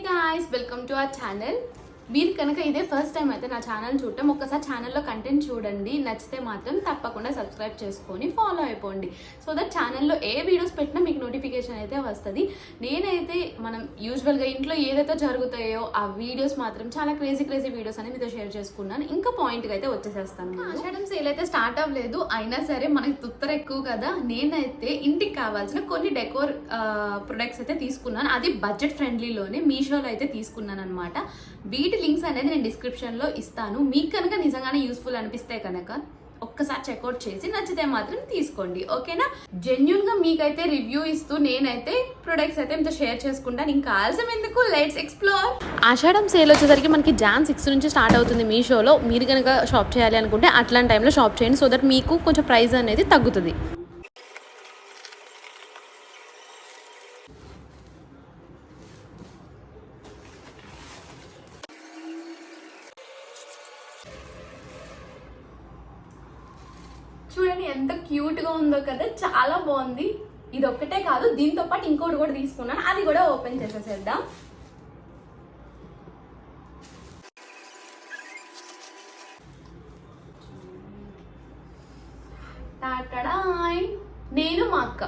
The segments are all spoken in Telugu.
guys, welcome to our channel. మీరు కనుక ఇదే ఫస్ట్ టైం అయితే నా ఛానల్ చూడటం ఒక్కసారి ఛానల్లో కంటెంట్ చూడండి, నచ్చితే మాత్రం తప్పకుండా సబ్స్క్రైబ్ చేసుకొని ఫాలో అయిపోండి. సో దట్ ఛానల్లో ఏ వీడియోస్ పెట్టినా మీకు నోటిఫికేషన్ అయితే వస్తుంది. నేనైతే మనం యూజువల్గా ఇంట్లో ఏదైతే జరుగుతాయో ఆ వీడియోస్ మాత్రం చాలా క్రేజీ వీడియోస్ అని మీతో షేర్ చేసుకున్నాను. ఇంకా పాయింట్కి అయితే వచ్చేసేస్తాను. ఆషాఢం సేల్ అయితే స్టార్ట్ అవ్వలేదు, అయినా సరే మనకి తుత్తర ఎక్కువ కదా. నేనైతే ఇంటికి కావాల్సిన కొన్ని డెకోర్ ప్రొడక్ట్స్ అయితే తీసుకున్నాను. అది బడ్జెట్ ఫ్రెండ్లీలోనే మీషోలో అయితే తీసుకున్నాను అనమాట. వీటి లింక్స్ అనేది నేను డిస్క్రిప్షన్లో ఇస్తాను. మీకు కనుక నిజంగానే యూస్ఫుల్ అనిపిస్తే కనుక ఒక్కసారి చెక్అవుట్ చేసి నచ్చితే మాత్రం తీసుకోండి, ఓకేనా. జెన్యున్ గా మీకైతే రివ్యూ ఇస్తూ నేనైతే ప్రొడక్ట్స్ అయితే మీతో షేర్ చేసుకుంటాను. ఇంకా ఆలస్యం ఎందుకు, లెట్స్ ఎక్స్ప్లోర్. ఆషాఢం సేల్ వచ్చేసరికి మనకి Jan 6 నుంచి స్టార్ట్ అవుతుంది మీషోలో. మీరు కనుక షాప్ చేయాలి అనుకుంటే అట్లాంటి టైంలో షాప్ చేయండి, సో దట్ మీకు కొంచెం ప్రైస్ అనేది తగ్గుతుంది. చూడండి ఎంత క్యూట్ గా ఉందో కదా, చాలా బాగుంది. ఇది ఒక్కటే కాదు, దీంతో పాటు ఇంకోటి కూడా తీసుకున్నాను, అది కూడా ఓపెన్ చేసేసేద్దాం. నేను మా అక్క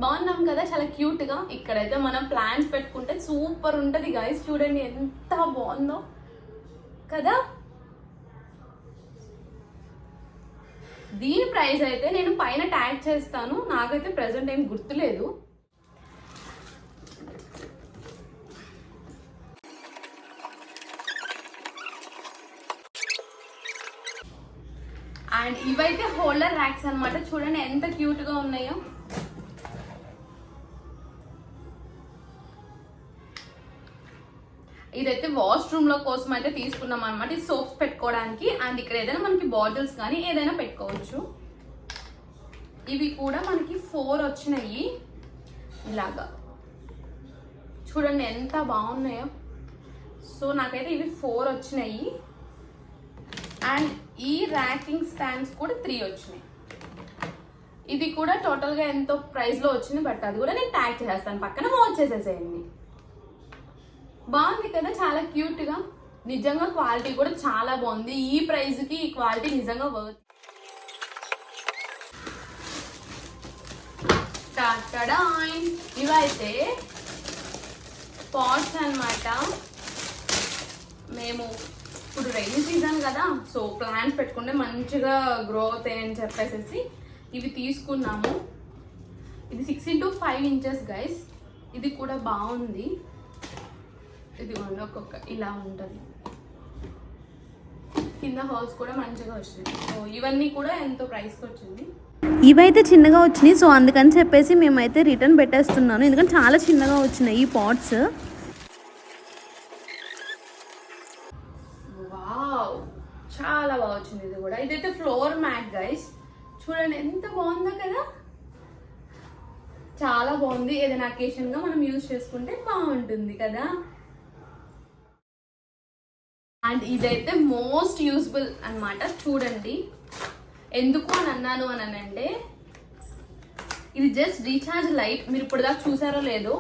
బాగున్నాం కదా, చాలా క్యూట్ గా. ఇక్కడైతే మనం ప్లాంట్స్ పెట్టుకుంటే సూపర్ ఉంటది గైస్. చూడండి ఎంత బాగుందో కదా. దీని ప్రైస్ అయితే నేను పైన ట్యాగ్ చేస్తాను, నాకైతే ప్రెసెంట్ ఏం గుర్తులేదు. అండ్ ఇవైతే హోల్డర్ ర్యాక్స్ అన్నమాట. చూడండి ఎంత క్యూట్ గా ఉన్నాయో. ఇదైతే వాష్రూమ్ లో కోసం అయితే తీసుకున్నాం అనమాట. ఇది సోప్స్ పెట్టుకోవడానికి, అండ్ ఇక్కడ ఏదైనా మనకి బాటిల్స్ కానీ ఏదైనా పెట్టుకోవచ్చు. ఇవి కూడా మనకి 4 వచ్చినాయి ఇలాగా. చూడండి ఎంత బాగున్నాయో. సో నాకైతే ఇవి 4 వచ్చినాయి. అండ్ ఈ ర్యాకింగ్ స్టాండ్స్ కూడా 3 వచ్చినాయి. ఇది కూడా టోటల్ గా ఎంతో ప్రైస్ లో వచ్చింది, బట్ అది కూడా నేను ట్యాగ్ చేసేస్తాను, పక్కన వాచ్ చేసేసేయండి. బాగుంది కదా, చాలా క్యూట్ గా. నిజంగా క్వాలిటీ కూడా చాలా బాగుంది. ఈ ప్రైస్ కి ఈ క్వాలిటీ నిజంగా వర్త్. ఇవైతే పాట్స్ అన్నమాట. మేము ఇప్పుడు రైనీ సీజన్ కదా, సో ప్లాంట్స్ పెట్టుకుంటే మంచిగా గ్రో అవుతాయి అని చెప్పేసి ఇవి తీసుకున్నాము. ఇది 6 x 5 inches గైస్. ఇది కూడా బాగుంది. ఇది ఒక్కొక్క ఇలా ఉంటుంది, కింద హోల్స్ కూడా మంచిగా వచ్చింది. సో ఇవన్నీ కూడా ఎంతో ప్రైస్కి వచ్చింది. ఇవైతే చిన్నగా వచ్చినాయి, సో అందుకని చెప్పేసి మేమైతే రిటర్న్ పెట్టేస్తున్నాను, ఎందుకంటే చాలా చిన్నగా వచ్చినాయి ఈ పాట్స్. వావ్, చాలా బాగా వచ్చింది ఇది కూడా. ఇదైతే ఫ్లోర్ మ్యాట్ గైస్. చూడండి ఎంత బాగుందో కదా, చాలా బాగుంది. ఏదైనా అకేషన్ గా మనం యూజ్ చేసుకుంటే బాగుంటుంది కదా. అండ్ ఇదైతే మోస్ట్ యూస్ఫుల్ అన్నమాట. చూడండి ఎందుకు అని అన్నాను అని అంటే, ఇది జస్ట్ రీఛార్జ్ లైట్. మీరు ఇప్పుడు దాకా చూసారో లేదో,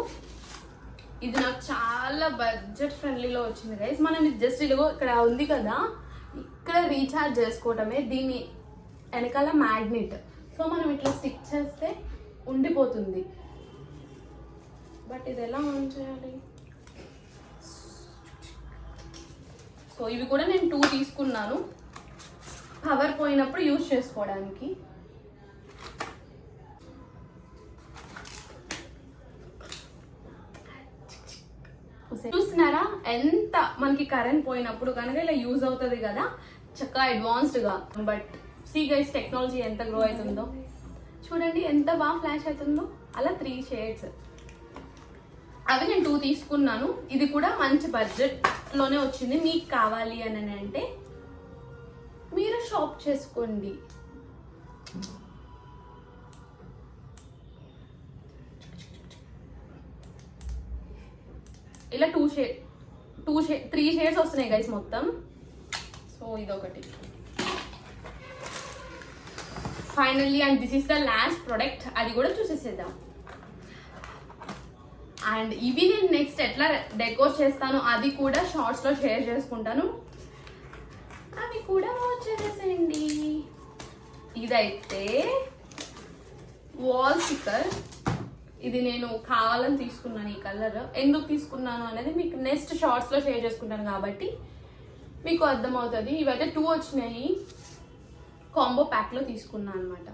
ఇది నాకు చాలా బడ్జెట్ ఫ్రెండ్లీలో వచ్చింది గైస్. మనం ఇది జస్ట్ ఇలాగో ఇక్కడ ఉంది కదా, ఇక్కడ రీఛార్జ్ చేసుకోవటమే. దీని వెనకాల మ్యాగ్నెట్, సో మనం ఇట్లా స్టిక్ చేస్తే ఉండిపోతుంది. బట్ ఇది ఎలా ఆన్ చేయాలి? సో ఇవి కూడా నేను 2 తీసుకున్నాను, పవర్ పోయినప్పుడు యూజ్ చేసుకోవడానికి. చూస్తున్నారా ఎంత మనకి కరెంట్ పోయినప్పుడు కనుక ఇలా యూజ్ అవుతుంది కదా, చక్కగా అడ్వాన్స్డ్గా. బట్ సీ గైస్, టెక్నాలజీ ఎంత గ్రో అవుతుందో చూడండి, ఎంత బాగా ఫ్లాష్ అవుతుందో. అలా 3 షేడ్స్, అవి నేను 2 తీసుకున్నాను. ఇది కూడా మంచి బడ్జెట్ లోనే వచ్చింది. మీకు కావాలి అని అంటే మీరు షాప్ చేసుకోండి. ఇలా 3 షేడ్స్ వస్తున్నాయి గైస్ మొత్తం. సో ఇదొకటి finally. And this is the last product, అది కూడా చూసేసేద్దాం. అండ్ ఇవి నేను నెక్స్ట్ ఎట్లా డెకోర్ చేస్తాను అది కూడా షార్ట్స్లో షేర్ చేసుకుంటాను, అవి కూడా వాచ్ చేసేసేయండి. ఇదైతే వాల్ స్టిక్కర్, ఇది నేను కావాలని తీసుకున్నాను. ఈ కలర్ ఎందుకు తీసుకున్నాను అనేది మీకు నెక్స్ట్ షార్ట్స్లో షేర్ చేసుకుంటాను కాబట్టి మీకు అర్థమవుతుంది. ఇవైతే 2 వచ్చినాయి, కాంబో ప్యాక్లో తీసుకున్నాను అనమాట.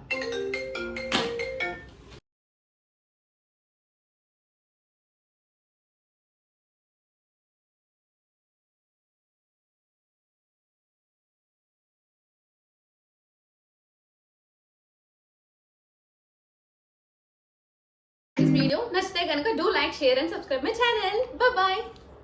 This video నచ్చితే కనుక do like, share and subscribe my channel. Bye bye.